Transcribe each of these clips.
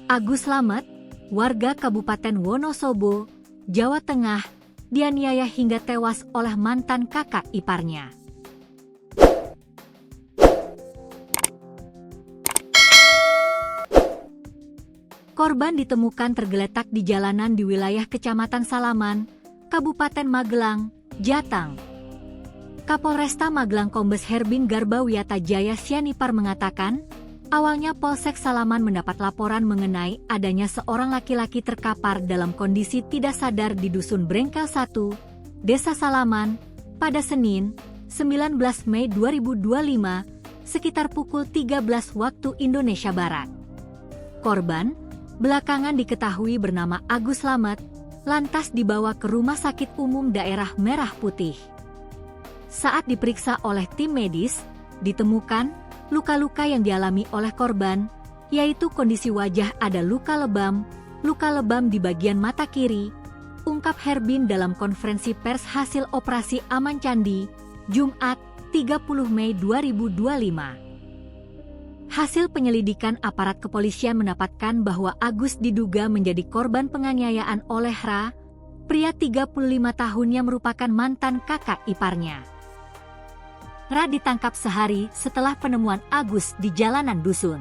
Agus Slamet, warga Kabupaten Wonosobo, Jawa Tengah, dianiaya hingga tewas oleh mantan kakak iparnya. Korban ditemukan tergeletak di jalanan di wilayah Kecamatan Salaman, Kabupaten Magelang, Jateng. Kapolresta Magelang Kombes Herbin Garbawiyata Jaya Sianipar mengatakan, awalnya Polsek Salaman mendapat laporan mengenai adanya seorang laki-laki terkapar dalam kondisi tidak sadar di Dusun Brengkel 1, Desa Salaman, pada Senin, 19 Mei 2025, sekitar pukul 13 waktu Indonesia Barat. Korban belakangan diketahui bernama Agus Slamet, lantas dibawa ke Rumah Sakit Umum Daerah Merah Putih. Saat diperiksa oleh tim medis, ditemukan luka-luka yang dialami oleh korban, yaitu kondisi wajah ada luka lebam di bagian mata kiri, ungkap Herbin dalam konferensi pers hasil operasi Aman Candi, Jumat, 30 Mei 2025. Hasil penyelidikan aparat kepolisian mendapatkan bahwa Agus diduga menjadi korban penganiayaan oleh Ra, pria 35 tahun yang merupakan mantan kakak iparnya. Ra ditangkap sehari setelah penemuan Agus di jalanan dusun.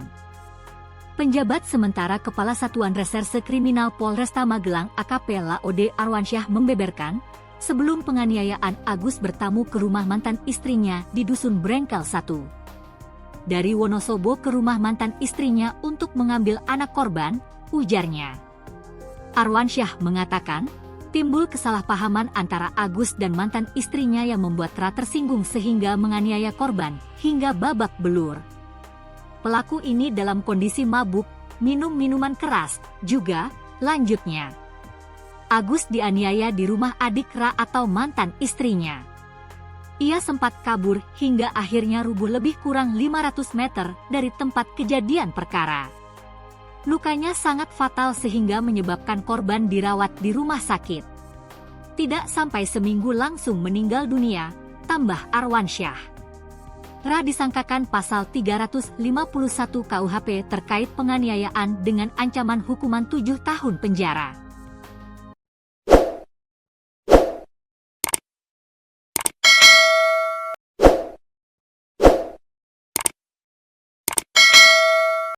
Penjabat sementara Kepala Satuan Reserse Kriminal Polresta Magelang AKP Laode Arwansyah membeberkan, sebelum penganiayaan Agus bertamu ke rumah mantan istrinya di Dusun Brengkel 1. Dari Wonosobo ke rumah mantan istrinya untuk mengambil anak korban, ujarnya. Arwansyah mengatakan, timbul kesalahpahaman antara Agus dan mantan istrinya yang membuat Ra tersinggung sehingga menganiaya korban hingga babak belur. Pelaku ini dalam kondisi mabuk, minum minuman keras, juga, lanjutnya. Agus dianiaya di rumah adik Ra atau mantan istrinya. Ia sempat kabur hingga akhirnya rubuh lebih kurang 500 meter dari tempat kejadian perkara. Lukanya sangat fatal sehingga menyebabkan korban dirawat di rumah sakit. Tidak sampai seminggu langsung meninggal dunia, tambah Arwansyah. Ra disangkakan pasal 351 KUHP terkait penganiayaan dengan ancaman hukuman 7 tahun penjara.